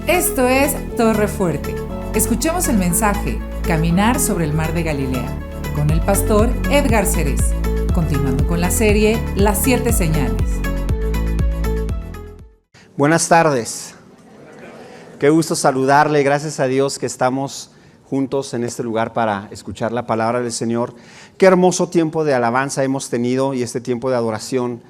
Esto es Torre Fuerte. Escuchemos el mensaje Caminar sobre el mar de Galilea con el pastor Edgar Cerez, continuando con la serie Las 7 señales. Buenas tardes. Qué gusto saludarle. Gracias a Dios que estamos juntos en este lugar para escuchar la palabra del Señor. Qué hermoso tiempo de alabanza hemos tenido y este tiempo de adoración,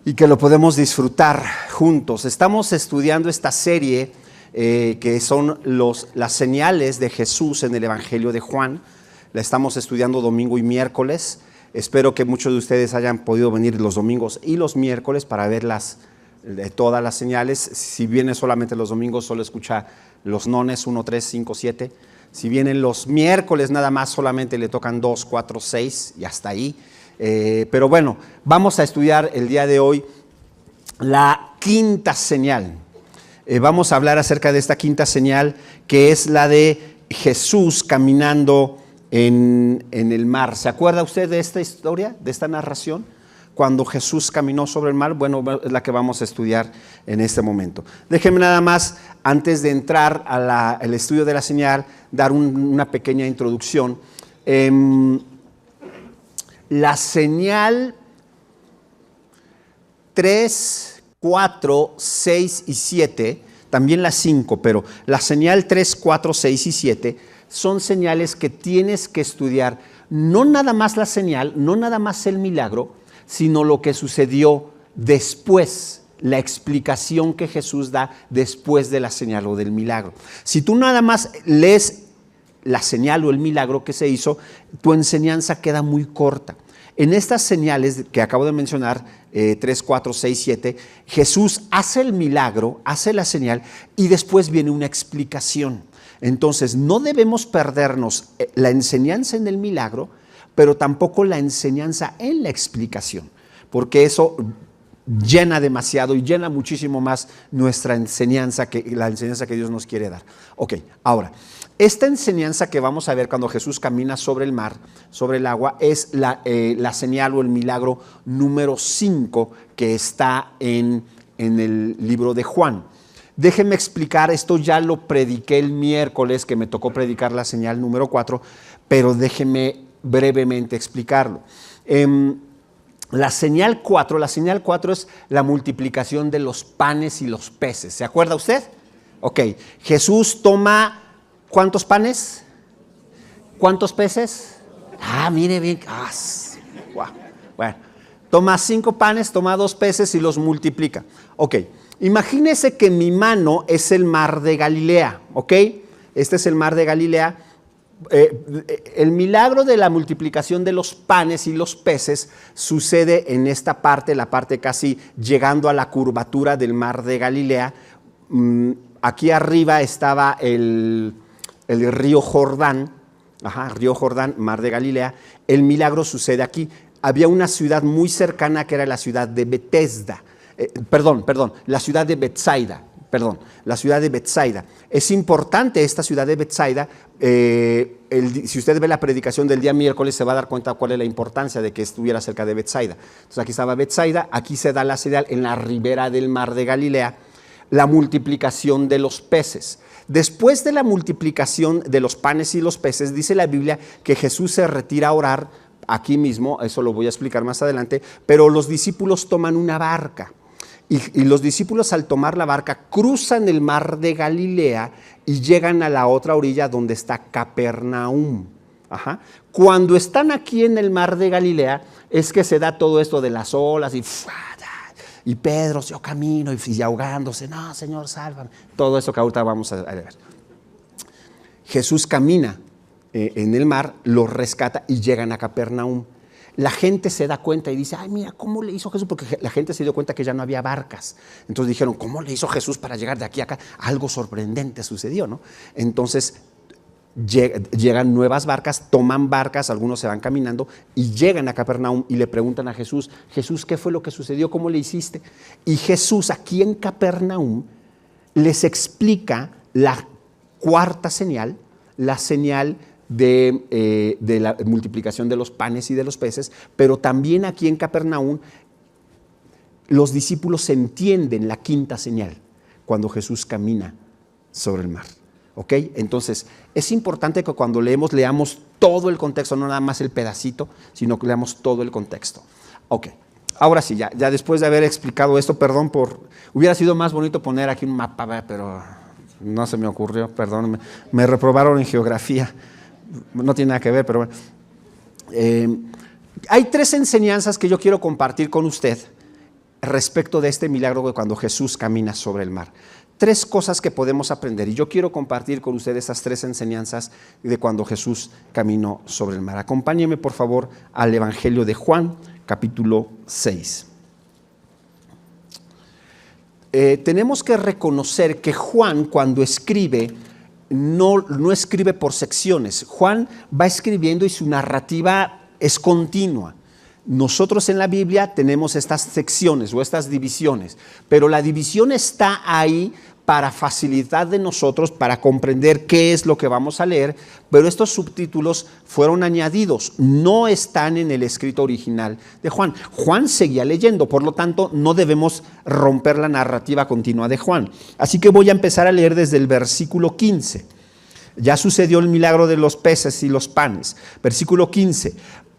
y que lo podemos disfrutar juntos. Estamos estudiando esta serie que son las señales de Jesús en el Evangelio de Juan. La estamos estudiando domingo y miércoles. Espero que muchos de ustedes hayan podido venir los domingos y los miércoles para ver todas las señales. Si viene solamente los domingos, solo escucha los nones 1, 3, 5, 7. Si vienen los miércoles nada más, solamente le tocan 2, 4, 6 y hasta ahí. Pero bueno, vamos a estudiar el día de hoy la quinta señal. Vamos a hablar acerca de esta quinta señal, que es la de Jesús caminando en el mar. ¿Se acuerda usted de esta historia, de esta narración? Cuando Jesús caminó sobre el mar, bueno, es la que vamos a estudiar en este momento. Déjenme nada más, antes de entrar al estudio de la señal, dar una pequeña introducción. La señal 3, 4, 6 y 7, también la 5, pero la señal 3, 4, 6 y 7 son señales que tienes que estudiar. No nada más la señal, no nada más el milagro, sino lo que sucedió después, la explicación que Jesús da después de la señal o del milagro. Si tú nada más lees la señal o el milagro que se hizo, tu enseñanza queda muy corta. En estas señales que acabo de mencionar, 3, 4, 6, 7, Jesús hace el milagro, hace la señal y después viene una explicación. Entonces no debemos perdernos la enseñanza en el milagro, pero tampoco la enseñanza en la explicación, porque eso llena demasiado y llena muchísimo más nuestra enseñanza, la enseñanza que Dios nos quiere dar. Ok, ahora, esta enseñanza que vamos a ver cuando Jesús camina sobre el mar, sobre el agua, es la señal o el milagro número 5 que está en el libro de Juan. Déjenme explicar, esto ya lo prediqué el miércoles, que me tocó predicar la señal número 4, pero déjenme brevemente explicarlo. La señal 4 es la multiplicación de los panes y los peces. ¿Se acuerda usted? Ok, Jesús toma, ¿cuántos panes? ¿Cuántos peces? Mire bien. Wow. Bueno, toma 5 panes, toma 2 peces y los multiplica. Ok, imagínese que mi mano es el mar de Galilea, ¿ok? Este es el mar de Galilea. El milagro de la multiplicación de los panes y los peces sucede en esta parte, la parte casi llegando a la curvatura del mar de Galilea. Aquí arriba estaba el río Jordán, río Jordán, mar de Galilea. El milagro sucede aquí. Había una ciudad muy cercana que era la ciudad de Bethesda, la ciudad de Betsaida. La ciudad de Betsaida. Es importante esta ciudad de Betsaida. Si usted ve la predicación del día miércoles, se va a dar cuenta cuál es la importancia de que estuviera cerca de Betsaida. Entonces aquí estaba Betsaida, aquí se da la señal en la ribera del mar de Galilea, la multiplicación de los peces. Después de la multiplicación de los panes y los peces, dice la Biblia que Jesús se retira a orar aquí mismo, eso lo voy a explicar más adelante, pero los discípulos toman una barca. Y los discípulos, al tomar la barca, cruzan el mar de Galilea y llegan a la otra orilla donde está Capernaum. Cuando están aquí en el mar de Galilea es que se da todo esto de las olas y Pedro, yo camino y ahogándose, no, Señor, sálvame. Todo eso que ahorita vamos a ver. Jesús camina en el mar, los rescata y llegan a Capernaum. La gente se da cuenta y dice, mira, ¿cómo le hizo Jesús? Porque la gente se dio cuenta que ya no había barcas. Entonces dijeron, ¿cómo le hizo Jesús para llegar de aquí a acá? Algo sorprendente sucedió, ¿no? Entonces llegan nuevas barcas, toman barcas, algunos se van caminando y llegan a Capernaum y le preguntan a Jesús, Jesús, ¿qué fue lo que sucedió? ¿Cómo le hiciste? Y Jesús aquí en Capernaum les explica la cuarta señal, la señal de la multiplicación de los panes y de los peces, pero también aquí en Capernaum los discípulos entienden la quinta señal cuando Jesús camina sobre el mar. ¿Ok? Entonces, es importante que cuando leamos todo el contexto, no nada más el pedacito, sino que leamos todo el contexto. Ok, ahora sí, ya después de haber explicado esto, perdón hubiera sido más bonito poner aquí un mapa, pero no se me ocurrió, perdón, me reprobaron en geografía, no tiene nada que ver, pero bueno. Hay 3 enseñanzas que yo quiero compartir con usted respecto de este milagro de cuando Jesús camina sobre el mar. 3 cosas que podemos aprender, y yo quiero compartir con usted esas 3 enseñanzas de cuando Jesús caminó sobre el mar. Acompáñeme por favor al Evangelio de Juan, capítulo 6. Tenemos que reconocer que Juan, cuando escribe, no escribe por secciones. Juan va escribiendo y su narrativa es continua. Nosotros en la Biblia tenemos estas secciones o estas divisiones, pero la división está ahí para facilitar de nosotros, para comprender qué es lo que vamos a leer, pero estos subtítulos fueron añadidos, no están en el escrito original de Juan. Juan seguía leyendo, por lo tanto no debemos romper la narrativa continua de Juan. Así que voy a empezar a leer desde el versículo 15. Ya sucedió el milagro de los peces y los panes. Versículo 15.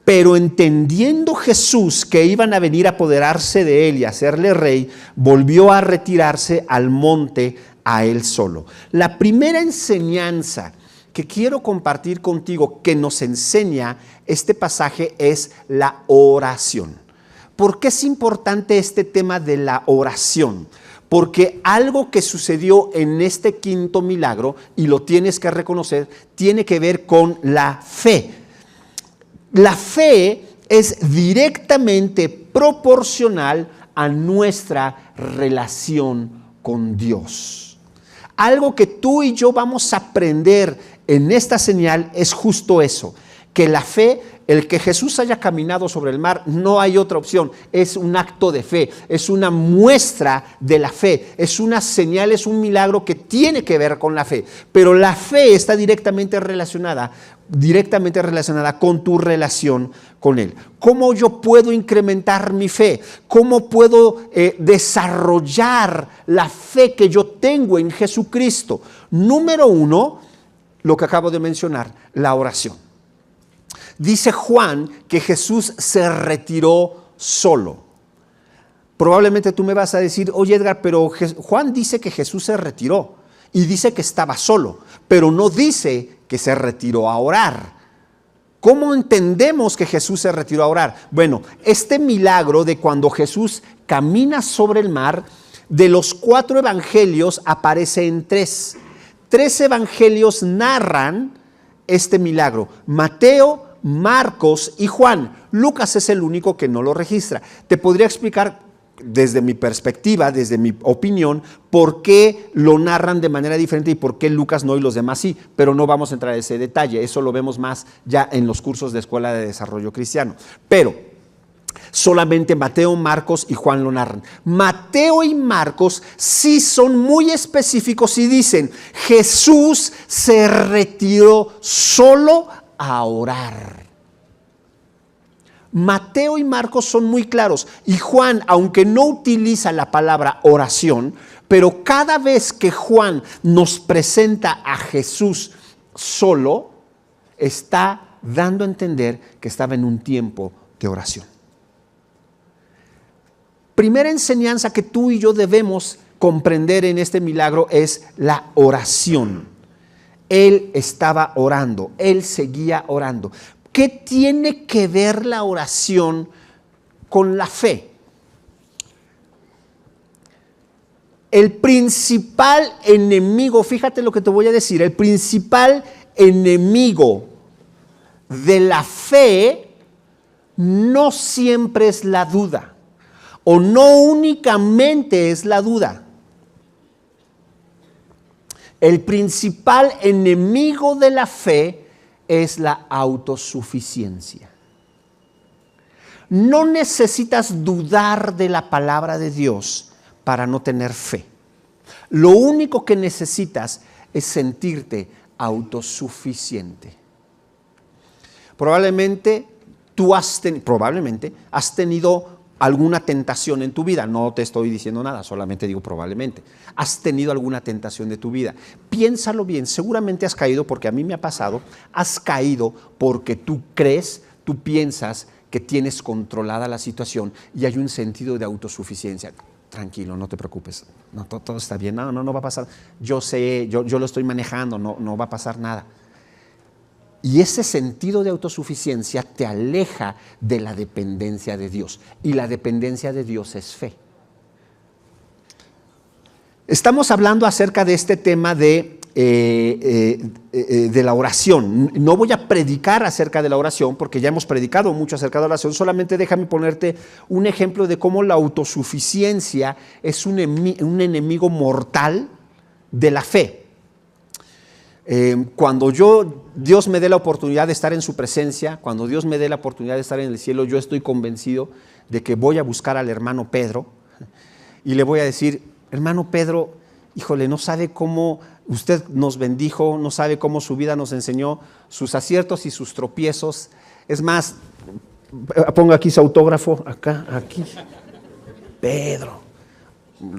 Pero entendiendo Jesús que iban a venir a apoderarse de él y hacerle rey, volvió a retirarse al monte a él solo. La primera enseñanza que quiero compartir contigo que nos enseña este pasaje es la oración. ¿Por qué es importante este tema de la oración? Porque algo que sucedió en este quinto milagro, y lo tienes que reconocer, tiene que ver con la fe. La fe es directamente proporcional a nuestra relación con Dios. Algo que tú y yo vamos a aprender en esta señal es justo eso, que la fe, el que Jesús haya caminado sobre el mar, no hay otra opción, es un acto de fe, es una muestra de la fe, es una señal, es un milagro que tiene que ver con la fe, pero la fe está directamente relacionada con tu relación con Él. ¿Cómo yo puedo incrementar mi fe? ¿Cómo puedo desarrollar la fe que yo tengo en Jesucristo? Número 1, lo que acabo de mencionar, la oración. Dice Juan que Jesús se retiró solo. Probablemente tú me vas a decir, oye Edgar, pero Juan dice que Jesús se retiró y dice que estaba solo, pero no dice que se retiró a orar. ¿Cómo entendemos que Jesús se retiró a orar? Bueno, este milagro de cuando Jesús camina sobre el mar, de los 4 evangelios aparece en 3. 3 evangelios narran este milagro: Mateo, Marcos y Juan. Lucas es el único que no lo registra. Te podría explicar desde mi perspectiva, desde mi opinión, por qué lo narran de manera diferente y por qué Lucas no y los demás sí, pero no vamos a entrar en ese detalle. Eso lo vemos más ya en los cursos de Escuela de Desarrollo Cristiano. Pero solamente Mateo, Marcos y Juan lo narran. Mateo y Marcos sí son muy específicos y dicen: Jesús se retiró solo a orar. Mateo y Marcos son muy claros, y Juan, aunque no utiliza la palabra oración, pero cada vez que Juan nos presenta a Jesús solo, está dando a entender que estaba en un tiempo de oración. Primera enseñanza que tú y yo debemos comprender en este milagro es la oración. Él estaba orando, él seguía orando. ¿Qué tiene que ver la oración con la fe? El principal enemigo, fíjate lo que te voy a decir, el principal enemigo de la fe no siempre es la duda, o no únicamente es la duda. El principal enemigo de la fe es la autosuficiencia. No necesitas dudar de la palabra de Dios para no tener fe. Lo único que necesitas es sentirte autosuficiente. Probablemente has tenido alguna tentación en tu vida. No te estoy diciendo nada, solamente digo probablemente. Has tenido alguna tentación de tu vida. Piénsalo bien, seguramente has caído, porque a mí me ha pasado, has caído porque tú crees, tú piensas que tienes controlada la situación y hay un sentido de autosuficiencia. Tranquilo, no te preocupes, no, todo está bien, no va a pasar. Yo sé, yo lo estoy manejando, no va a pasar nada. Y ese sentido de autosuficiencia te aleja de la dependencia de Dios. Y la dependencia de Dios es fe. Estamos hablando acerca de este tema de la oración. No voy a predicar acerca de la oración porque ya hemos predicado mucho acerca de la oración. Solamente déjame ponerte un ejemplo de cómo la autosuficiencia es un enemigo mortal de la fe. Cuando Dios me dé la oportunidad de estar en su presencia, cuando Dios me dé la oportunidad de estar en el cielo, yo estoy convencido de que voy a buscar al hermano Pedro y le voy a decir: hermano Pedro, híjole, no sabe cómo usted nos bendijo, no sabe cómo su vida nos enseñó, sus aciertos y sus tropiezos. Es más, ponga aquí su autógrafo, acá, aquí. Pedro.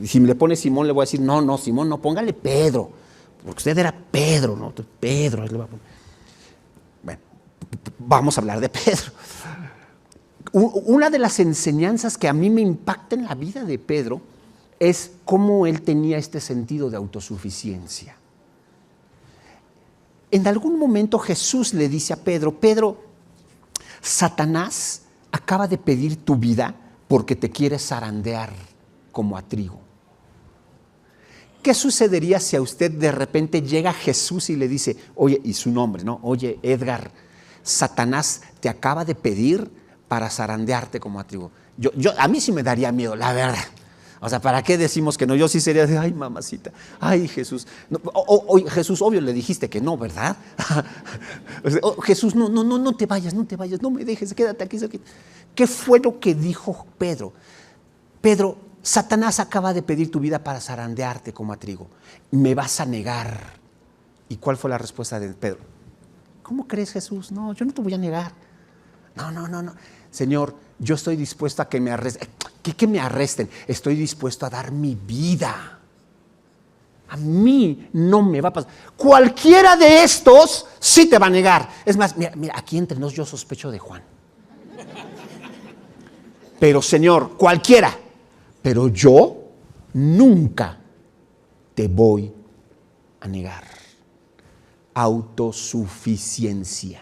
Si me le pone Simón, le voy a decir: no, Simón, no, póngale Pedro. Porque usted era Pedro, ¿no? Pedro. Bueno, vamos a hablar de Pedro. Una de las enseñanzas que a mí me impacta en la vida de Pedro es cómo él tenía este sentido de autosuficiencia. En algún momento Jesús le dice a Pedro: Pedro, Satanás acaba de pedir tu vida porque te quiere zarandear como a trigo. ¿Qué sucedería si a usted de repente llega Jesús y le dice: oye, y su nombre, ¿no? Oye, Edgar, Satanás te acaba de pedir para zarandearte como a trigo? A mí sí me daría miedo, la verdad. O sea, ¿para qué decimos que no? Yo sí sería de: ay, mamacita, ay, Jesús. No, Jesús, obvio, le dijiste que no, ¿verdad? Jesús, no te vayas, no me dejes, quédate aquí. ¿Qué fue lo que dijo Pedro? Pedro, Satanás acaba de pedir tu vida para zarandearte como a trigo. Me vas a negar. ¿Y cuál fue la respuesta de Pedro? ¿Cómo crees, Jesús? No, yo no te voy a negar. No. Señor, yo estoy dispuesto a que me arresten. ¿Qué me arresten? Estoy dispuesto a dar mi vida. A mí no me va a pasar. Cualquiera de estos sí te va a negar. Es más, mira, aquí entre nos yo sospecho de Juan. Pero, Señor, cualquiera. Pero yo nunca te voy a negar. Autosuficiencia.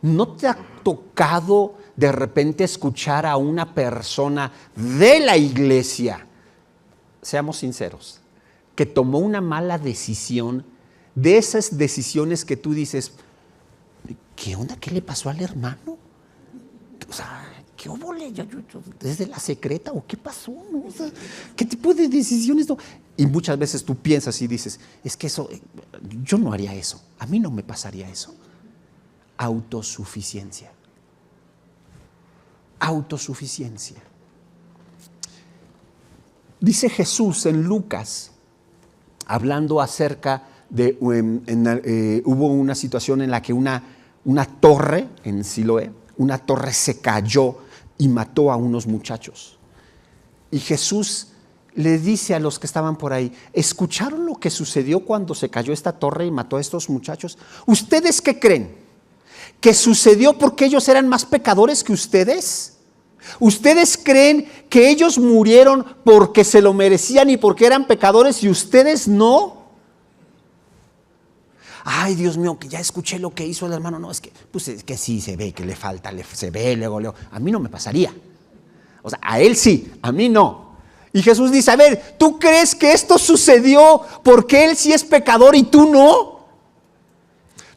¿No te ha tocado de repente escuchar a una persona de la iglesia, seamos sinceros, que tomó una mala decisión, de esas decisiones que tú dices: ¿qué onda? ¿Qué le pasó al hermano? O sea, ¿qué hubo? ¿Desde la secreta o qué pasó? ¿No? O sea, ¿qué tipo de decisiones? No? Y muchas veces tú piensas y dices: es que eso, yo no haría eso, a mí no me pasaría eso. Autosuficiencia. Dice Jesús en Lucas, hablando acerca de, hubo una situación en la que una torre en Siloé, una torre se cayó y mató a unos muchachos. Y Jesús le dice a los que estaban por ahí: ¿escucharon lo que sucedió cuando se cayó esta torre y mató a estos muchachos? ¿Ustedes qué creen? ¿Que sucedió porque ellos eran más pecadores que ustedes? ¿Ustedes creen que ellos murieron porque se lo merecían y porque eran pecadores y ustedes no? Ay, Dios mío, que ya escuché lo que hizo el hermano. No, es que sí se ve que le falta, se ve, luego. A mí no me pasaría. O sea, a él sí, a mí no. Y Jesús dice: a ver, ¿tú crees que esto sucedió porque él sí es pecador y tú no?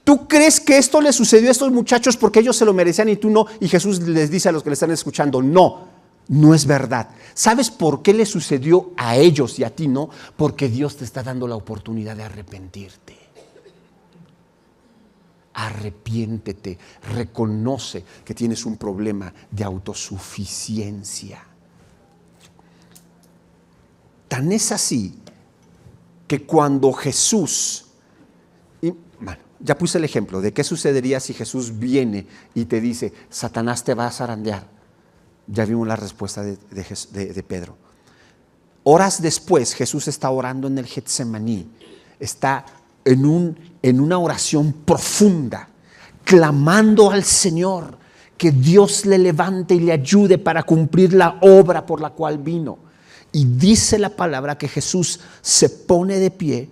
¿Tú crees que esto le sucedió a estos muchachos porque ellos se lo merecían y tú no? Y Jesús les dice a los que le están escuchando: no es verdad. ¿Sabes por qué le sucedió a ellos y a ti no? Porque Dios te está dando la oportunidad de arrepentirte. Arrepiéntete, reconoce que tienes un problema de autosuficiencia. Tan es así que cuando Jesús, Bueno, ya puse el ejemplo de qué sucedería si Jesús viene y te dice, Satanás te va a zarandear. Ya vimos la respuesta de Pedro. Horas después, Jesús está orando en el Getsemaní. Está en una oración profunda, clamando al Señor que Dios le levante y le ayude para cumplir la obra por la cual vino. Y dice la palabra que Jesús se pone de pie,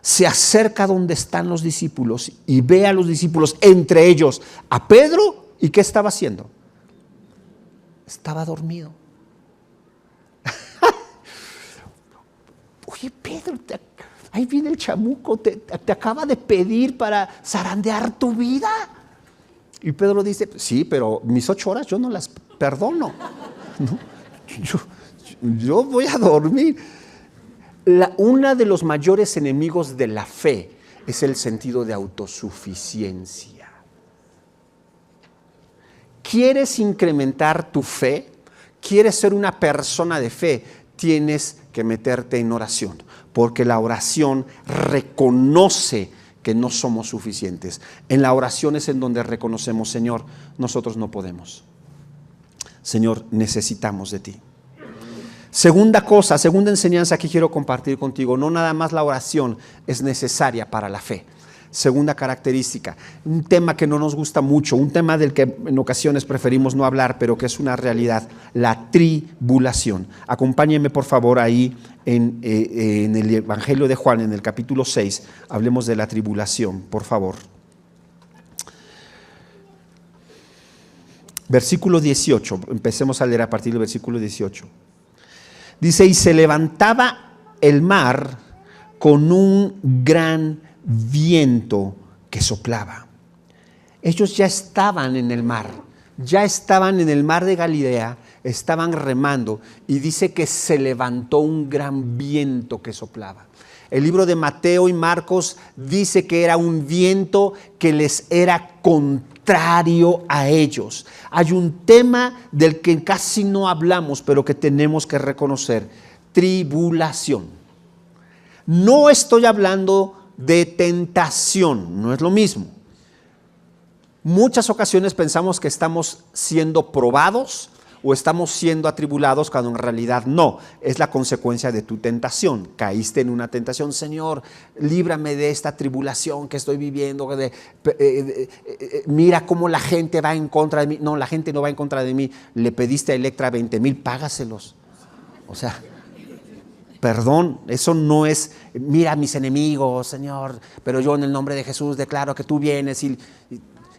se acerca donde están los discípulos y ve a los discípulos, entre ellos a Pedro. ¿Y qué estaba haciendo? Estaba dormido. Oye, Pedro, ahí viene el chamuco, te acaba de pedir para zarandear tu vida. Y Pedro dice, sí, pero mis 8 horas yo no las perdono. ¿No? Yo voy a dormir. Uno de los mayores enemigos de la fe es el sentido de autosuficiencia. ¿Quieres incrementar tu fe? ¿Quieres ser una persona de fe? Tienes que meterte en oración, porque la oración reconoce que no somos suficientes. En la oración es en donde reconocemos, Señor, nosotros no podemos. Señor, necesitamos de ti. Segunda enseñanza que quiero compartir contigo, no nada más la oración es necesaria para la fe. Segunda característica, un tema que no nos gusta mucho, un tema del que en ocasiones preferimos no hablar, pero que es una realidad, la tribulación. Acompáñenme por favor ahí en el Evangelio de Juan, en el capítulo 6, hablemos de la tribulación, por favor. Versículo 18, empecemos a leer a partir del versículo 18. Dice, y se levantaba el mar con un gran viento que soplaba. Ellos ya estaban en el mar de Galilea, estaban remando y dice que se levantó un gran viento que soplaba. El libro de Mateo y Marcos dice que era un viento que les era contrario a ellos. Hay un tema del que casi no hablamos, pero que tenemos que reconocer: tribulación. No estoy hablando de tentación, no es lo mismo. Muchas ocasiones pensamos que estamos siendo probados o estamos siendo atribulados, cuando en realidad no, es la consecuencia de tu tentación. Caíste en una tentación. Señor, líbrame de esta tribulación que estoy viviendo, mira cómo la gente va en contra de mí. No, la gente no va en contra de mí. Le pediste a Electra 20,000, págaselos. O sea, perdón, eso no es, mira a mis enemigos, Señor, pero yo en el nombre de Jesús declaro que tú vienes y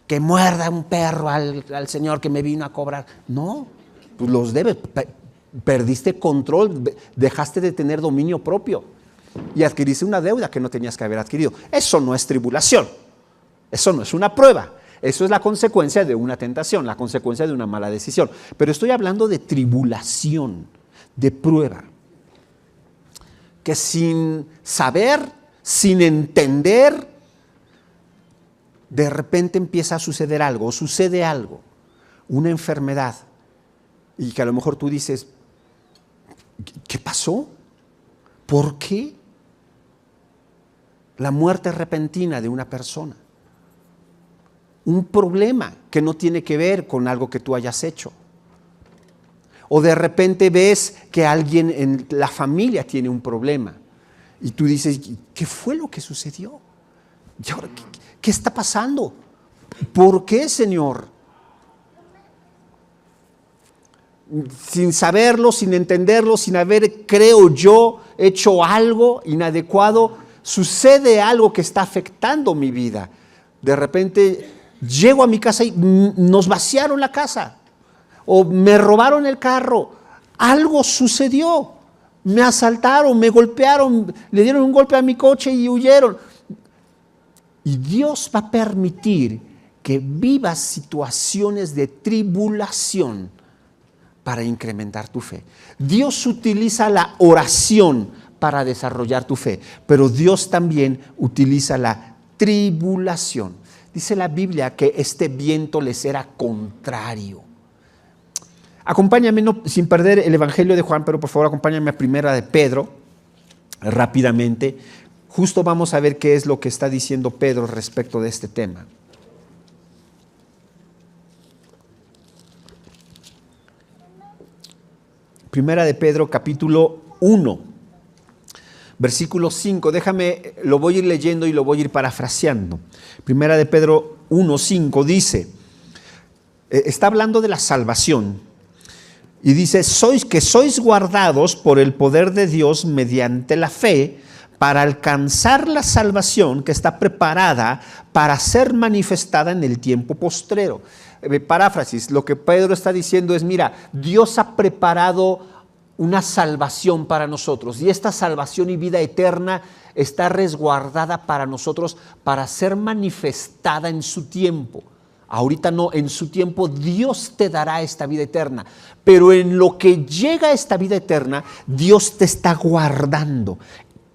que muerda un perro al Señor que me vino a cobrar. No, pues los debes, perdiste control, dejaste de tener dominio propio y adquiriste una deuda que no tenías que haber adquirido. Eso no es tribulación, eso no es una prueba, eso es la consecuencia de una tentación, la consecuencia de una mala decisión. Pero estoy hablando de tribulación, de prueba, que sin saber, sin entender, de repente empieza a suceder algo, o sucede algo, una enfermedad, y que a lo mejor tú dices, ¿qué pasó? ¿Por qué? La muerte repentina de una persona, un problema que no tiene que ver con algo que tú hayas hecho. O de repente ves que alguien en la familia tiene un problema y tú dices, ¿qué fue lo que sucedió? ¿Y ahora qué está pasando? ¿Por qué, Señor? Sin saberlo, sin entenderlo, sin haber, creo yo, hecho algo inadecuado, sucede algo que está afectando mi vida. De repente llego a mi casa y nos vaciaron la casa. O me robaron el carro, algo sucedió, me asaltaron, me golpearon, le dieron un golpe a mi coche y huyeron. Y Dios va a permitir que vivas situaciones de tribulación para incrementar tu fe. Dios utiliza la oración para desarrollar tu fe, pero Dios también utiliza la tribulación. Dice la Biblia que este viento les era contrario. Acompáñame, no, sin perder el Evangelio de Juan, pero por favor acompáñame a Primera de Pedro, rápidamente. Justo vamos a ver qué es lo que está diciendo Pedro respecto de este tema. Primera de Pedro, capítulo 1, versículo 5. Déjame, lo voy a ir leyendo y lo voy a ir parafraseando. Primera de Pedro 1, 5 dice, está hablando de la salvación. Y dice, sois guardados por el poder de Dios mediante la fe para alcanzar la salvación que está preparada para ser manifestada en el tiempo postrero. Paráfrasis, lo que Pedro está diciendo es, mira, Dios ha preparado una salvación para nosotros y esta salvación y vida eterna está resguardada para nosotros para ser manifestada en su tiempo. Ahorita no, en su tiempo Dios te dará esta vida eterna, pero en lo que llega esta vida eterna, Dios te está guardando.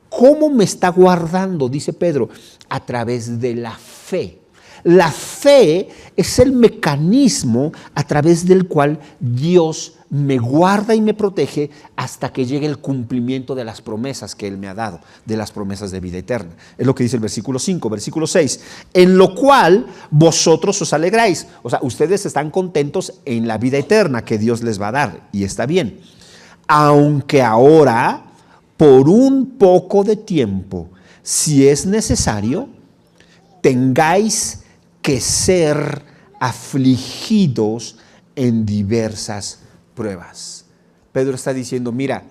¿Cómo me está guardando? Dice Pedro, a través de la fe. La fe es el mecanismo a través del cual Dios me guarda y me protege hasta que llegue el cumplimiento de las promesas que Él me ha dado, de las promesas de vida eterna. Es lo que dice el versículo 5, versículo 6. En lo cual vosotros os alegráis. O sea, ustedes están contentos en la vida eterna que Dios les va a dar. Y está bien. Aunque ahora, por un poco de tiempo, si es necesario, tengáis que ser afligidos en diversas pruebas. Pedro está diciendo, mira,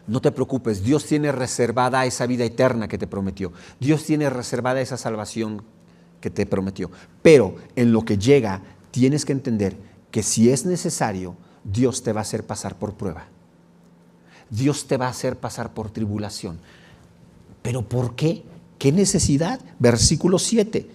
no te preocupes, Dios tiene reservada esa vida eterna que te prometió. Dios tiene reservada esa salvación que te prometió. Pero en lo que llega, tienes que entender que si es necesario, Dios te va a hacer pasar por prueba. Dios te va a hacer pasar por tribulación. ¿Pero por qué? ¿Qué necesidad? Versículo 7.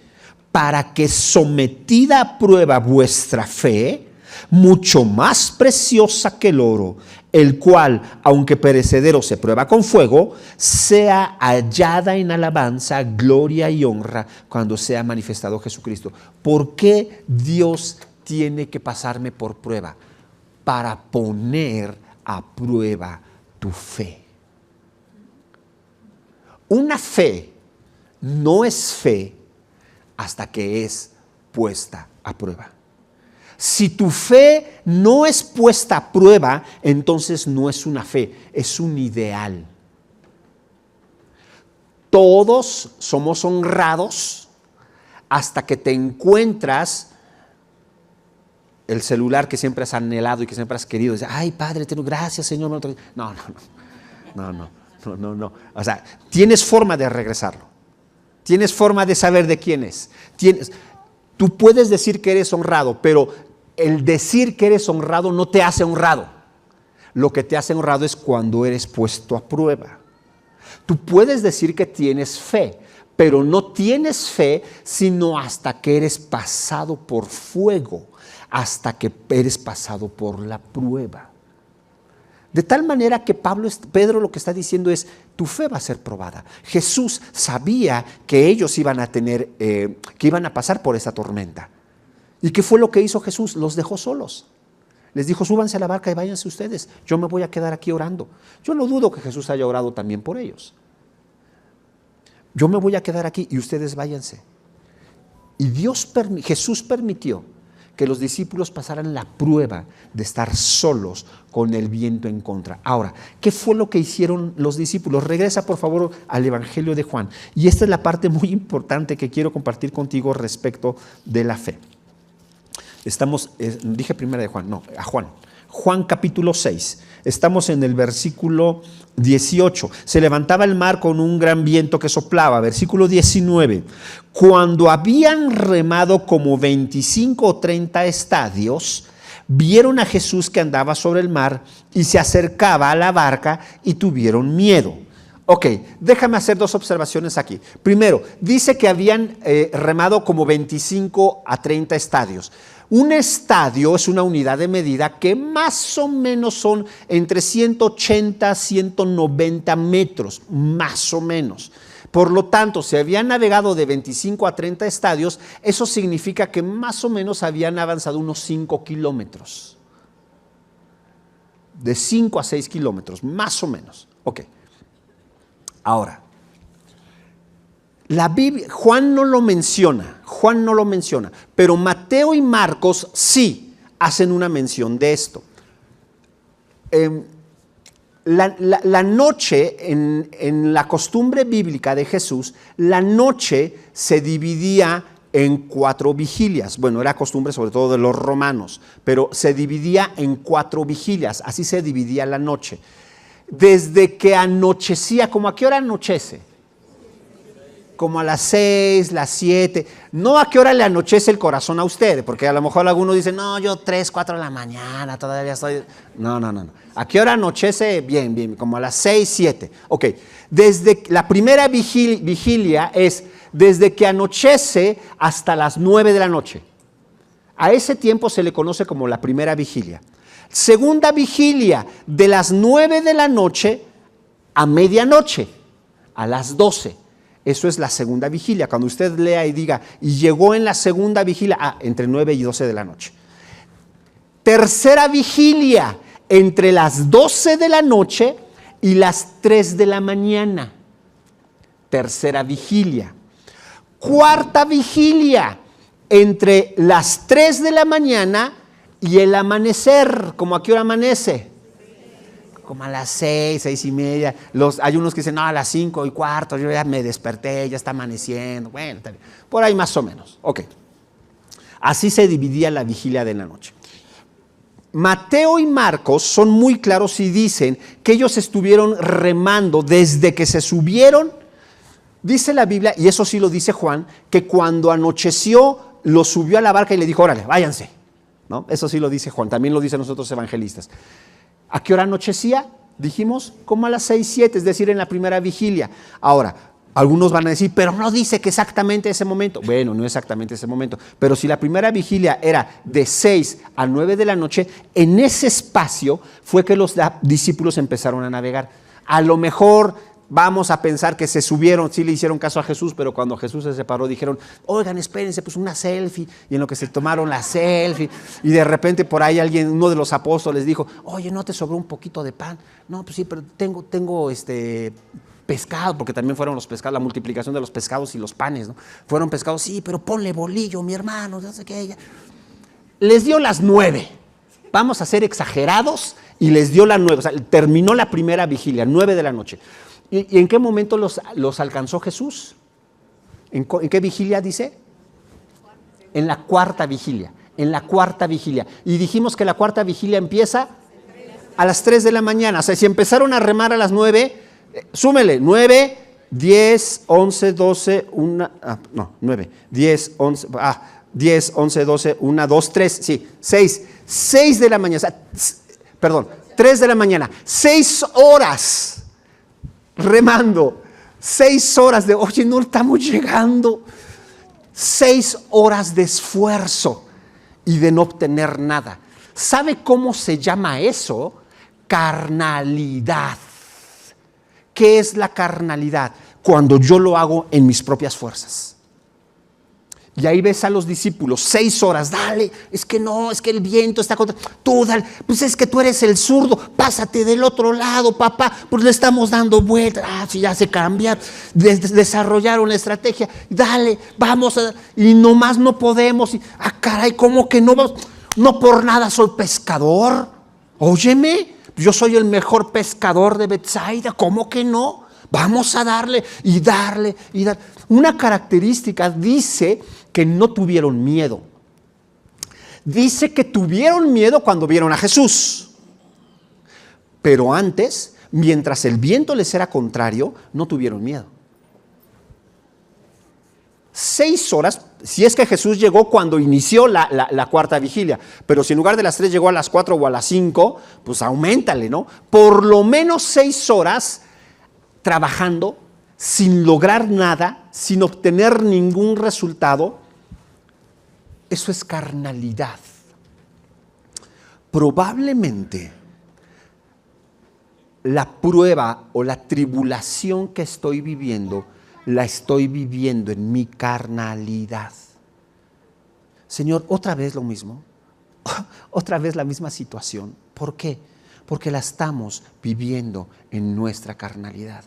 Para que sometida a prueba vuestra fe, mucho más preciosa que el oro, el cual, aunque perecedero se prueba con fuego, sea hallada en alabanza, gloria y honra cuando sea manifestado Jesucristo. ¿Por qué Dios tiene que pasarme por prueba? Para poner a prueba tu fe. Una fe no es fe hasta que es puesta a prueba. Si tu fe no es puesta a prueba, entonces no es una fe, es un ideal. Todos somos honrados hasta que te encuentras el celular que siempre has anhelado y que siempre has querido. Dices, ay, Padre, gracias, Señor. No. O sea, tienes forma de regresarlo. Tienes forma de saber de quién es. Tú puedes decir que eres honrado, pero el decir que eres honrado no te hace honrado. Lo que te hace honrado es cuando eres puesto a prueba. Tú puedes decir que tienes fe, pero no tienes fe sino hasta que eres pasado por fuego, hasta que eres pasado por la prueba. De tal manera que Pedro lo que está diciendo es, tu fe va a ser probada. Jesús sabía que ellos iban a que iban a pasar por esa tormenta. ¿Y qué fue lo que hizo Jesús? Los dejó solos. Les dijo, súbanse a la barca y váyanse ustedes. Yo me voy a quedar aquí orando. Yo no dudo que Jesús haya orado también por ellos. Yo me voy a quedar aquí y ustedes váyanse. Y Jesús permitió que los discípulos pasaran la prueba de estar solos con el viento en contra. Ahora, ¿qué fue lo que hicieron los discípulos? Regresa por favor al Evangelio de Juan. Y esta es la parte muy importante que quiero compartir contigo respecto de la fe. Dije primera de Juan, no, a Juan. Juan capítulo 6. Estamos en el versículo 18. Se levantaba el mar con un gran viento que soplaba. Versículo 19. Cuando habían remado como 25 o 30 estadios, vieron a Jesús que andaba sobre el mar y se acercaba a la barca y tuvieron miedo. Ok, déjame hacer dos observaciones aquí. Primero, dice que habían remado como 25 a 30 estadios. Un estadio es una unidad de medida que más o menos son entre 180 a 190 metros, más o menos. Por lo tanto, si habían navegado de 25 a 30 estadios, eso significa que más o menos habían avanzado unos 5 kilómetros. De 5 a 6 kilómetros, más o menos. Ok. Ahora, La Biblia, Juan no lo menciona, pero Mateo y Marcos sí hacen una mención de esto. La noche, en la costumbre bíblica de Jesús, la noche se dividía en 4 vigilias. Bueno, era costumbre sobre todo de los romanos, pero se dividía en 4 vigilias, así se dividía la noche. Desde que anochecía, ¿como a qué hora anochece? Como a las 6, las 7, no a qué hora le anochece el corazón a usted, porque a lo mejor algunos dicen, no, yo 3, 4 de la mañana, todavía estoy... No. ¿A qué hora anochece? Bien, como a las 6, 7. Ok, desde la primera vigilia es desde que anochece hasta las 9 de la noche. A ese tiempo se le conoce como la primera vigilia. Segunda vigilia, de las 9 de la noche a medianoche, a las 12. Eso es la segunda vigilia. Cuando usted lea y diga, y llegó en la segunda vigilia, entre 9 y 12 de la noche. Tercera vigilia, entre las 12 de la noche y las 3 de la mañana. Tercera vigilia. Cuarta vigilia, entre las 3 de la mañana y el amanecer. ¿Cómo a qué hora amanece? Como a las 6, 6 y media. Hay unos que dicen, no, a las 5 y cuarto, yo ya me desperté, ya está amaneciendo. Bueno, por ahí más o menos. Ok. Así se dividía la vigilia de la noche. Mateo y Marcos son muy claros y dicen que ellos estuvieron remando desde que se subieron. Dice la Biblia, y eso sí lo dice Juan, que cuando anocheció, lo subió a la barca y le dijo, órale, váyanse. ¿No? Eso sí lo dice Juan, también lo dicen nosotros evangelistas. ¿A qué hora anochecía? Dijimos, como a las 6, 7, es decir, en la primera vigilia. Ahora, algunos van a decir, pero no dice que exactamente ese momento. Bueno, no exactamente ese momento, pero si la primera vigilia era de 6 a 9 de la noche, en ese espacio fue que los discípulos empezaron a navegar. A lo mejor vamos a pensar que se subieron, sí le hicieron caso a Jesús, pero cuando Jesús se separó dijeron, oigan, espérense, pues una selfie, y en lo que se tomaron la selfie, y de repente por ahí uno de los apóstoles dijo, oye, ¿no te sobró un poquito de pan? No, pues sí, pero tengo pescado, porque también fueron los pescados, la multiplicación de los pescados y los panes, ¿no? Fueron pescados, sí, pero ponle bolillo, mi hermano, no sé qué. Les dio las 9, vamos a ser exagerados, y les dio las 9, o sea, terminó la primera vigilia, 9 de la noche. ¿Y en qué momento los alcanzó Jesús? ¿En qué vigilia dice? En la cuarta vigilia. Y dijimos que la cuarta vigilia empieza a las 3 de la mañana. O sea, si empezaron a remar a las 9, súmele, 9, 10, 11, 12, 1, 9, 10, 11, 10, 11, 12, 1, 2, 3, sí, 6 de la mañana, o sea, 3 de la mañana, 6 horas. Remando, 6 horas de, oye, no estamos llegando, 6 horas de esfuerzo y de no obtener nada. ¿Sabe cómo se llama eso? Carnalidad. ¿Qué es la carnalidad? Cuando yo lo hago en mis propias fuerzas. Y ahí ves a los discípulos, 6 horas, dale, es que no, es que el viento está contra, tú dale, pues es que tú eres el zurdo, pásate del otro lado, papá, pues le estamos dando vueltas, si ya se cambia, desarrollaron la estrategia, dale, vamos a, y nomás no podemos, caray, ¿cómo que no vamos? No por nada soy pescador, óyeme, yo soy el mejor pescador de Betsaida, ¿cómo que no? Vamos a darle y darle y darle. Una característica dice que no tuvieron miedo. Dice que tuvieron miedo cuando vieron a Jesús. Pero antes, mientras el viento les era contrario, no tuvieron miedo. 6 horas, si es que Jesús llegó cuando inició la cuarta vigilia, pero si en lugar de las 3 llegó a las 4 o a las 5, pues auméntale, ¿no? Por lo menos 6 horas trabajando sin lograr nada, sin obtener ningún resultado. Eso es carnalidad. Probablemente la prueba o la tribulación que estoy viviendo, la estoy viviendo en mi carnalidad. Señor, otra vez lo mismo, otra vez la misma situación. ¿Por qué? Porque la estamos viviendo en nuestra carnalidad.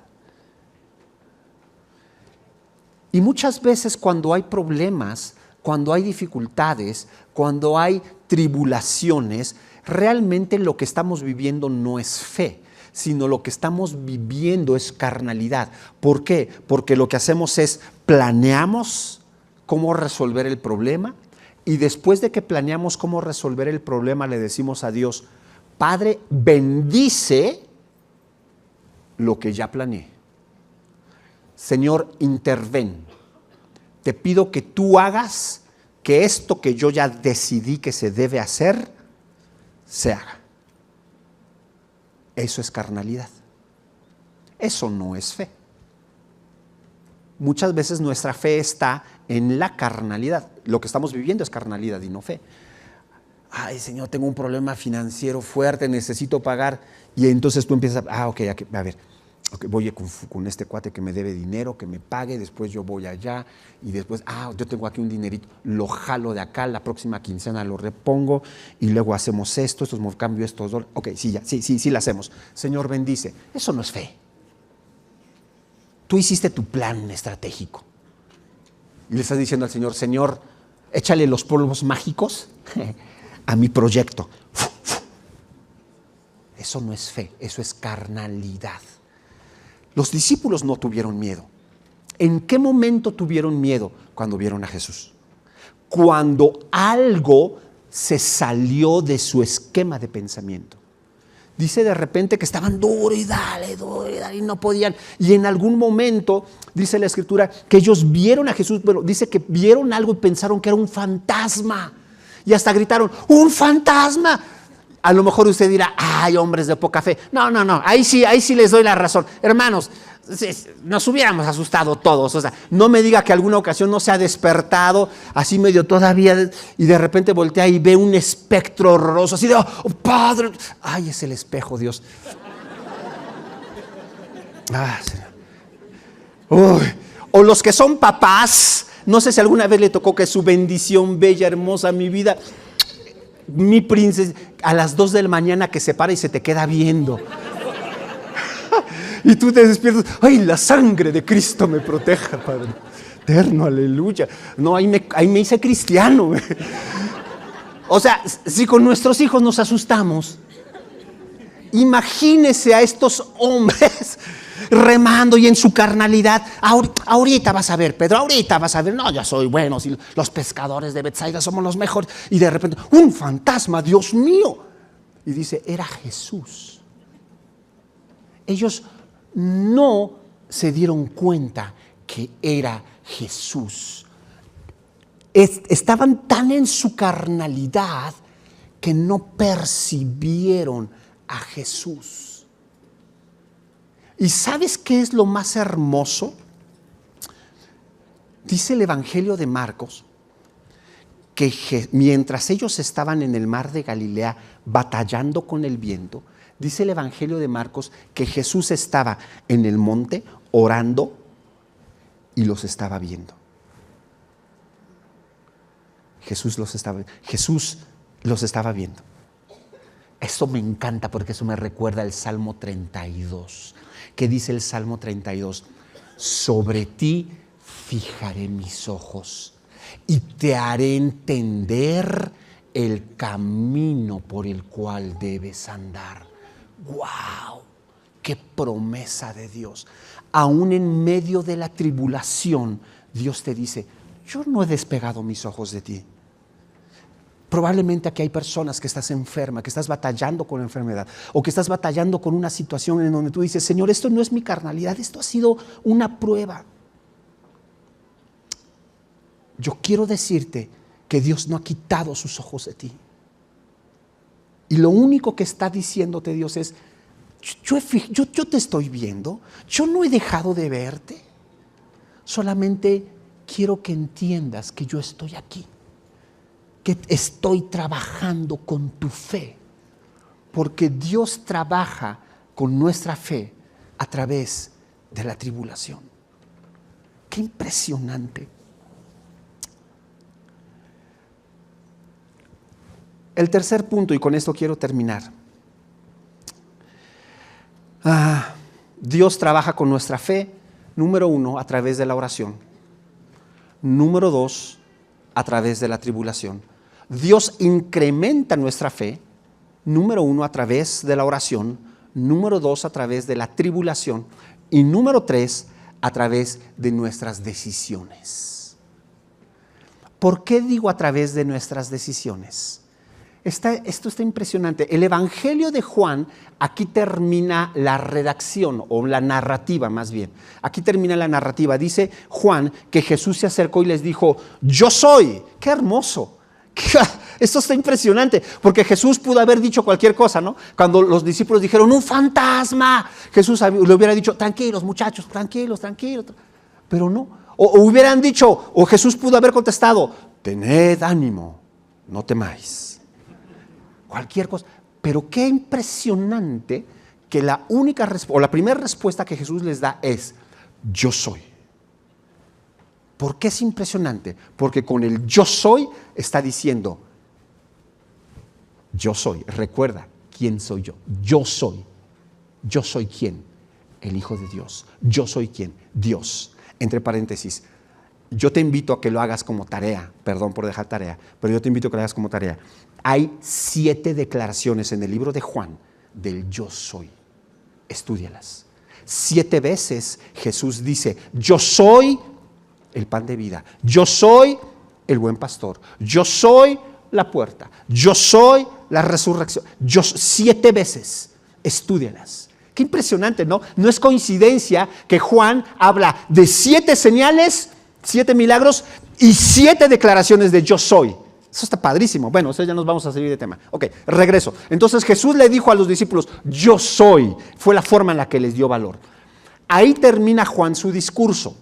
Y muchas veces cuando hay problemas, cuando hay dificultades, cuando hay tribulaciones, realmente lo que estamos viviendo no es fe, sino lo que estamos viviendo es carnalidad. ¿Por qué? Porque lo que hacemos es planeamos cómo resolver el problema y después de que planeamos cómo resolver el problema le decimos a Dios, Padre, bendice lo que ya planeé. Señor, interven. Te pido que tú hagas que esto que yo ya decidí que se debe hacer, se haga. Eso es carnalidad. Eso no es fe. Muchas veces nuestra fe está en la carnalidad. Lo que estamos viviendo es carnalidad y no fe. Ay, Señor, tengo un problema financiero fuerte, necesito pagar. Y entonces tú empiezas a ver, voy con este cuate que me debe dinero, que me pague, después yo voy allá y después, yo tengo aquí un dinerito, lo jalo de acá, la próxima quincena lo repongo y luego hacemos esto, cambio estos dólares. Ok, sí, lo hacemos. Señor, bendice. Eso no es fe. Tú hiciste tu plan estratégico y le estás diciendo al Señor, Señor, échale los polvos mágicos a mi proyecto. Eso no es fe, eso es carnalidad. Los discípulos no tuvieron miedo. ¿En qué momento tuvieron miedo? Cuando vieron a Jesús. Cuando algo se salió de su esquema de pensamiento. Dice de repente que estaban duro y dale, y no podían. Y en algún momento, dice la Escritura, que ellos vieron a Jesús, pero dice que vieron algo y pensaron que era un fantasma. Y hasta gritaron, ¡un fantasma! A lo mejor usted dirá, ¡ay, hombres de poca fe! No, ahí sí les doy la razón. Hermanos, nos hubiéramos asustado todos. O sea, no me diga que alguna ocasión no se ha despertado así medio todavía y de repente voltea y ve un espectro horroroso, así de, ¡oh, Padre! ¡Ay, es el espejo, Dios! O los que son papás, no sé si alguna vez le tocó que su bendición bella, hermosa, mi vida, mi princesa, a las 2 de la mañana que se para y se te queda viendo. Y tú te despiertas, ¡ay, la sangre de Cristo me proteja, Padre! Eterno, aleluya. No, ahí me hice cristiano. O sea, si con nuestros hijos nos asustamos, imagínese a estos hombres remando y en su carnalidad. Ahorita vas a ver, Pedro, ahorita vas a ver. No, ya soy bueno, si los pescadores de Betsaida somos los mejores. Y de repente, un fantasma, Dios mío. Y dice, era Jesús. Ellos no se dieron cuenta que era Jesús. Estaban tan en su carnalidad que no percibieron a Jesús. ¿Y sabes qué es lo más hermoso? Dice el Evangelio de Marcos que mientras ellos estaban en el mar de Galilea batallando con el viento, dice el Evangelio de Marcos que Jesús estaba en el monte orando y los estaba viendo. Jesús los estaba viendo. Eso me encanta porque eso me recuerda el Salmo 32. ¿Qué dice el Salmo 32? Sobre ti fijaré mis ojos y te haré entender el camino por el cual debes andar. ¡Wow! ¡Qué promesa de Dios! Aún en medio de la tribulación, Dios te dice, yo no he despegado mis ojos de ti. Probablemente aquí hay personas que estás enferma, que estás batallando con enfermedad o que estás batallando con una situación en donde tú dices, Señor, esto no es mi carnalidad, esto ha sido una prueba. Yo quiero decirte que Dios no ha quitado sus ojos de ti. Y lo único que está diciéndote Dios es, yo te estoy viendo, yo no he dejado de verte, solamente quiero que entiendas que yo estoy aquí, que estoy trabajando con tu fe, porque Dios trabaja con nuestra fe a través de la tribulación. ¡Qué impresionante! El tercer punto, y con esto quiero terminar. Dios trabaja con nuestra fe, número 1, a través de la oración. Número 2, a través de la tribulación. Dios incrementa nuestra fe. Número 1, a través de la oración. Número 2, a través de la tribulación. Y número 3, a través de nuestras decisiones. ¿Por qué digo a través de nuestras decisiones? Esto está impresionante. El Evangelio de Juan, aquí termina la redacción, o la narrativa más bien. Aquí termina la narrativa. Dice Juan que Jesús se acercó y les dijo, yo soy. ¡Qué hermoso! Esto está impresionante, porque Jesús pudo haber dicho cualquier cosa, ¿no? Cuando los discípulos dijeron, ¡un fantasma! Jesús le hubiera dicho, tranquilos muchachos, tranquilos. Pero no. O hubieran dicho, o Jesús pudo haber contestado, tened ánimo, no temáis. Cualquier cosa. Pero qué impresionante que la única respuesta, o la primera respuesta que Jesús les da es, yo soy. ¿Por qué es impresionante? Porque con el yo soy está diciendo, yo soy. Recuerda, ¿quién soy yo? Yo soy. ¿Yo soy quién? El Hijo de Dios. ¿Yo soy quién? Dios. Entre paréntesis, yo te invito a que lo hagas como tarea. Perdón por dejar tarea, pero yo te invito a que lo hagas como tarea. Hay 7 declaraciones en el libro de Juan del yo soy. Estúdialas. 7 veces Jesús dice, yo soy el pan de vida. Yo soy el buen pastor. Yo soy la puerta. Yo soy la resurrección. 7 veces. Estúdialas. Qué impresionante, ¿no? No es coincidencia que Juan habla de 7 señales, 7 milagros y 7 declaraciones de yo soy. Eso está padrísimo. Bueno, eso ya nos vamos a salir de tema. Ok, regreso. Entonces Jesús le dijo a los discípulos, yo soy. Fue la forma en la que les dio valor. Ahí termina Juan su discurso.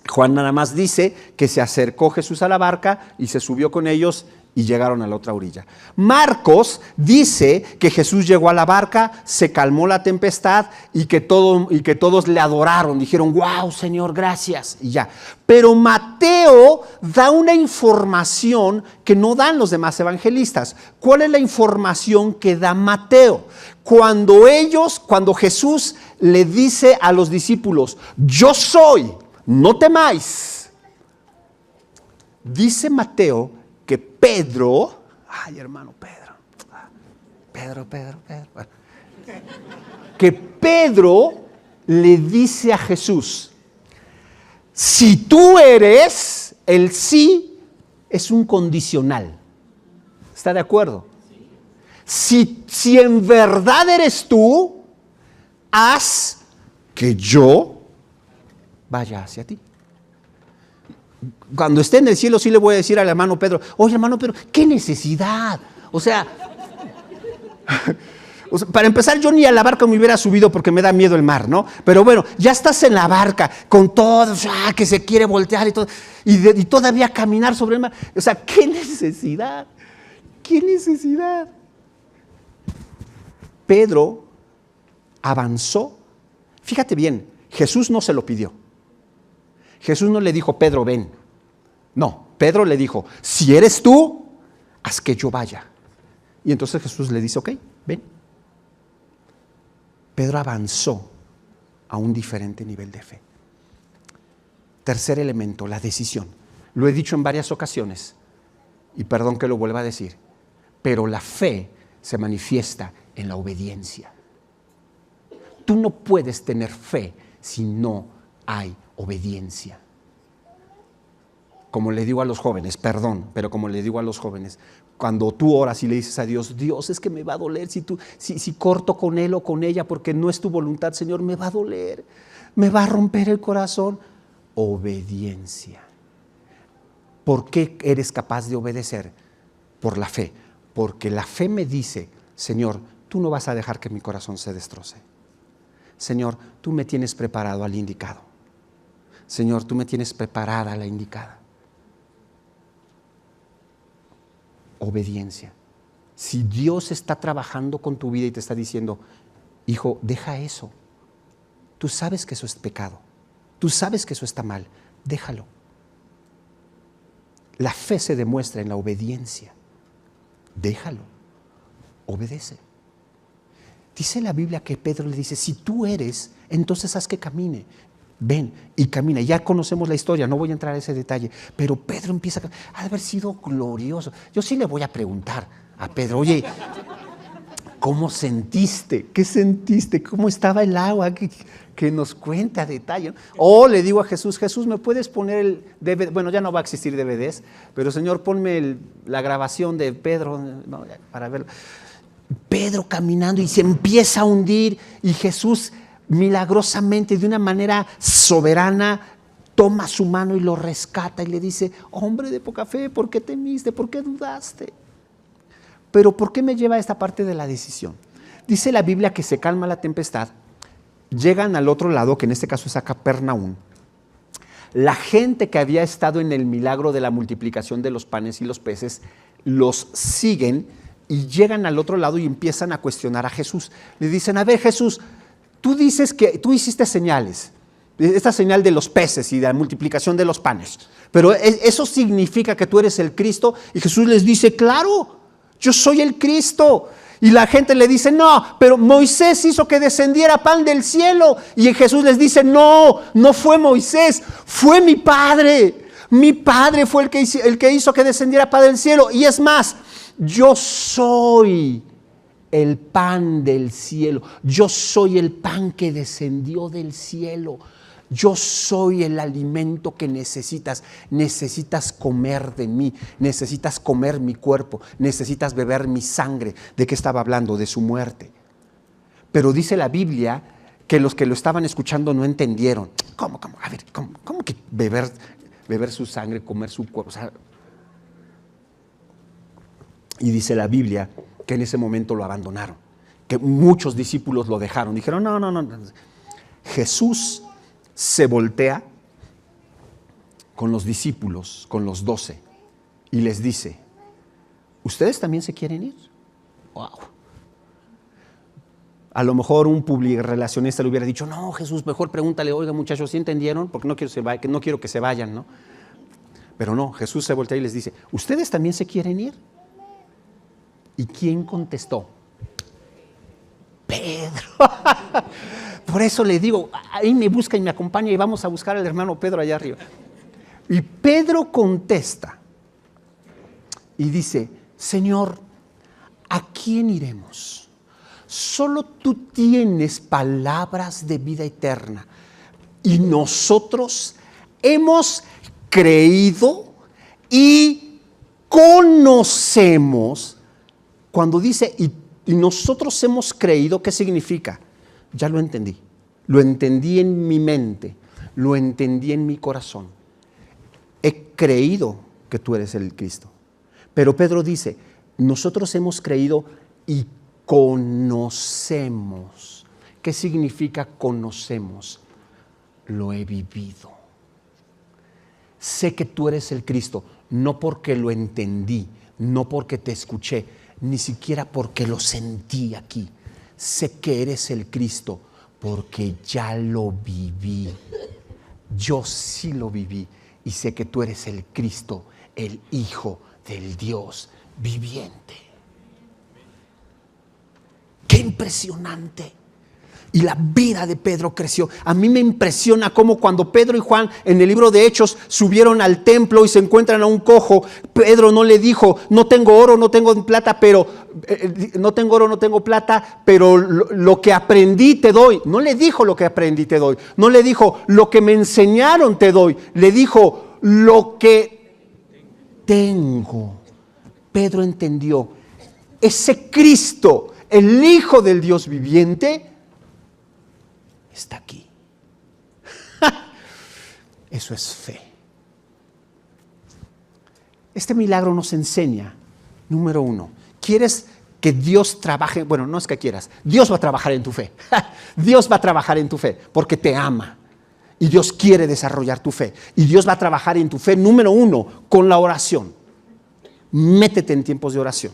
Juan nada más dice que se acercó Jesús a la barca y se subió con ellos y llegaron a la otra orilla. Marcos dice que Jesús llegó a la barca, se calmó la tempestad y que todos le adoraron. Dijeron, wow, Señor, gracias. Y ya. Pero Mateo da una información que no dan los demás evangelistas. ¿Cuál es la información que da Mateo? Cuando Jesús le dice a los discípulos, yo soy, no temáis. Dice Mateo que Pedro, que Pedro le dice a Jesús, si tú eres, el sí es un condicional. ¿Está de acuerdo? Si en verdad eres tú, haz que yo vaya hacia ti. Cuando esté en el cielo sí le voy a decir al hermano Pedro, oye hermano Pedro, ¿qué necesidad? O sea, para empezar yo ni a la barca me hubiera subido porque me da miedo el mar, ¿no? Pero bueno, ya estás en la barca con todo, que se quiere voltear y todo, y todavía caminar sobre el mar. O sea, ¿qué necesidad? ¿Qué necesidad? Pedro avanzó. Fíjate bien, Jesús no se lo pidió. Jesús no le dijo, Pedro, ven. No, Pedro le dijo, si eres tú, haz que yo vaya. Y entonces Jesús le dice, ok, ven. Pedro avanzó a un diferente nivel de fe. Tercer elemento, la decisión. Lo he dicho en varias ocasiones, y perdón que lo vuelva a decir, pero la fe se manifiesta en la obediencia. Tú no puedes tener fe si no hay obediencia. Como le digo a los jóvenes, perdón, pero como le digo a los jóvenes, cuando tú oras y le dices a Dios, Dios, es que me va a doler si corto con él o con ella porque no es tu voluntad, Señor, me va a doler, me va a romper el corazón. Obediencia. ¿Por qué eres capaz de obedecer? Por la fe. Porque la fe me dice, Señor, tú no vas a dejar que mi corazón se destroce. Señor, tú me tienes preparado al indicado. Señor, tú me tienes preparada a la indicada. Obediencia. Si Dios está trabajando con tu vida y te está diciendo, hijo, deja eso. Tú sabes que eso es pecado. Tú sabes que eso está mal. Déjalo. La fe se demuestra en la obediencia. Déjalo. Obedece. Dice la Biblia que Pedro le dice, si tú eres, entonces haz que camine. ven y camina. Ya conocemos la historia, no voy a entrar a ese detalle, pero Pedro empieza a haber sido glorioso. Yo sí le voy a preguntar a Pedro, oye, ¿cómo sentiste? ¿Qué sentiste? ¿Cómo estaba el agua? Que nos cuente a detalle. O le digo a Jesús, Jesús, ¿me puedes poner el DVD? Bueno, ya no va a existir DVDs, pero Señor, ponme la grabación de Pedro, no, para verlo. Pedro caminando y se empieza a hundir y Jesús milagrosamente, de una manera soberana, toma su mano y lo rescata y le dice, hombre de poca fe, ¿por qué temiste? ¿Por qué dudaste? Pero ¿por qué me lleva a esta parte de la decisión? Dice la Biblia que se calma la tempestad, llegan al otro lado, que en este caso es a Capernaum. La gente que había estado en el milagro de la multiplicación de los panes y los peces, los siguen y llegan al otro lado y empiezan a cuestionar a Jesús. Le dicen, a ver Jesús, tú dices que tú hiciste señales, esta señal de los peces y de la multiplicación de los panes, pero ¿eso significa que tú eres el Cristo? Y Jesús les dice, claro, yo soy el Cristo. Y la gente le dice, no, pero Moisés hizo que descendiera pan del cielo. Y Jesús les dice, no, no fue Moisés, fue mi Padre. Mi Padre fue el que hizo que descendiera pan del cielo. Y es más, yo soy el pan del cielo. Yo soy el pan que descendió del cielo. Yo soy el alimento que necesitas. Necesitas comer de mí. Necesitas comer mi cuerpo. Necesitas beber mi sangre. ¿De qué estaba hablando? De su muerte. Pero dice la Biblia que los que lo estaban escuchando no entendieron. ¿Cómo? A ver, ¿cómo que beber su sangre, comer su cuerpo? O sea, y dice la Biblia que en ese momento lo abandonaron, que muchos discípulos lo dejaron, dijeron no. Jesús se voltea con los discípulos, con los 12, y les dice, ¿ustedes también se quieren ir? Wow. A lo mejor un publirelacionista le hubiera dicho, no Jesús, mejor pregúntale, oiga muchachos, ¿sí entendieron? Porque no quiero que se vayan, ¿no? Pero no, Jesús se voltea y les dice, ¿ustedes también se quieren ir? ¿Y quién contestó? Pedro. Por eso le digo, ahí me busca y me acompaña y vamos a buscar al hermano Pedro allá arriba. Y Pedro contesta y dice, Señor, ¿a quién iremos? Solo tú tienes palabras de vida eterna y nosotros hemos creído y conocemos. Cuando dice y nosotros hemos creído, ¿qué significa? Ya lo entendí en mi mente, lo entendí en mi corazón. He creído que tú eres el Cristo. Pero Pedro dice, nosotros hemos creído y conocemos. ¿Qué significa conocemos? Lo he vivido. Sé que tú eres el Cristo, no porque lo entendí, no porque te escuché, ni siquiera porque lo sentí aquí. Sé que eres el Cristo porque ya lo viví. Yo sí lo viví y sé que tú eres el Cristo, el Hijo del Dios viviente. ¡Qué impresionante! Y la vida de Pedro creció. A mí me impresiona cómo cuando Pedro y Juan en el libro de Hechos subieron al templo y se encuentran a un cojo, Pedro no le dijo, no tengo oro, no tengo plata, pero lo que aprendí te doy. No le dijo lo que aprendí te doy. No le dijo lo que me enseñaron te doy. Le dijo lo que tengo. Pedro entendió. Ese Cristo, el Hijo del Dios viviente, está aquí. Eso es fe. Este milagro nos enseña, número 1, ¿quieres que Dios trabaje? Bueno, no es que quieras, Dios va a trabajar en tu fe. Dios va a trabajar en tu fe porque te ama y Dios quiere desarrollar tu fe. Y Dios va a trabajar en tu fe, número 1, con la oración. Métete en tiempos de oración.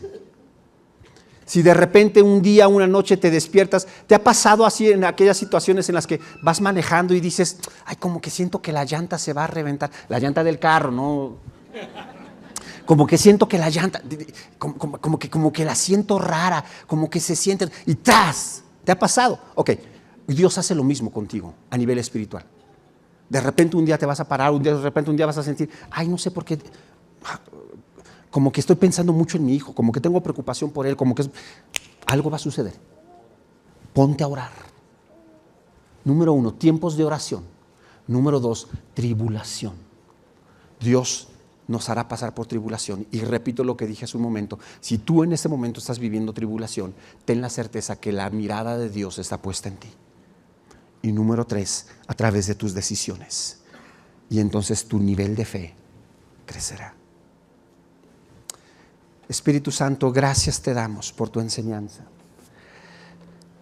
Si de repente un día, una noche te despiertas, ¿te ha pasado así en aquellas situaciones en las que vas manejando y dices, ay, como que siento que la llanta se va a reventar? La llanta del carro, ¿no? Como que siento que la llanta, como que la siento rara, como que se siente, y ¡tras! ¿Te ha pasado? Ok, Dios hace lo mismo contigo a nivel espiritual. De repente un día te vas a parar, de repente un día vas a sentir, ay, no sé por qué, como que estoy pensando mucho en mi hijo, como que tengo preocupación por él, como que algo va a suceder. Ponte a orar. Número 1, tiempos de oración. Número 2, tribulación. Dios nos hará pasar por tribulación. Y repito lo que dije hace un momento, si tú en este momento estás viviendo tribulación, ten la certeza que la mirada de Dios está puesta en ti. Y número 3, a través de tus decisiones. Y entonces tu nivel de fe crecerá. Espíritu Santo, gracias te damos por tu enseñanza.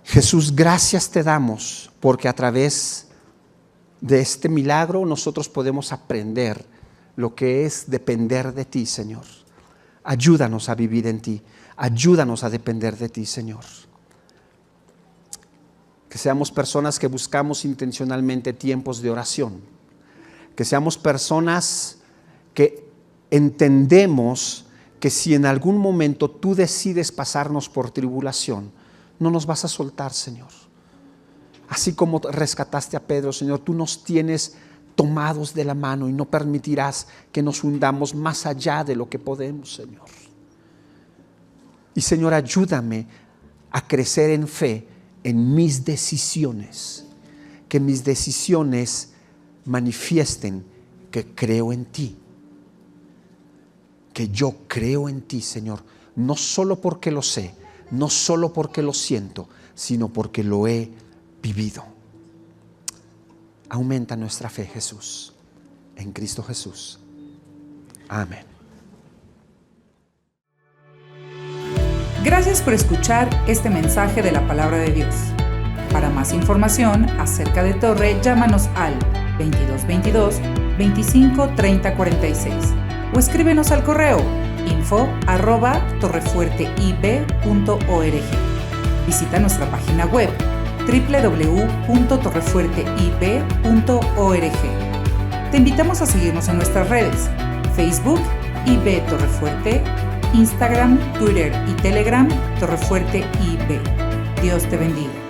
Jesús, gracias te damos porque a través de este milagro nosotros podemos aprender lo que es depender de ti, Señor. Ayúdanos a vivir en ti. Ayúdanos a depender de ti, Señor. Que seamos personas que buscamos intencionalmente tiempos de oración. Que seamos personas que entendemos que si en algún momento tú decides pasarnos por tribulación, no nos vas a soltar, Señor. Así como rescataste a Pedro, Señor, tú nos tienes tomados de la mano y no permitirás que nos hundamos más allá de lo que podemos, Señor. Y Señor, ayúdame a crecer en fe en mis decisiones, que mis decisiones manifiesten que creo en ti, que yo creo en ti, Señor, no solo porque lo sé, no solo porque lo siento, sino porque lo he vivido. Aumenta nuestra fe, Jesús, en Cristo Jesús. Amén. Gracias por escuchar este mensaje de la Palabra de Dios. Para más información acerca de Torre, llámanos al 2222-253046 o escríbenos al correo info@torrefuerteib.org. Visita nuestra página web www.torrefuerteib.org. Te invitamos a seguirnos en nuestras redes: Facebook, IB Torrefuerte, Instagram, Twitter y Telegram, Torrefuerte IB. Dios te bendiga.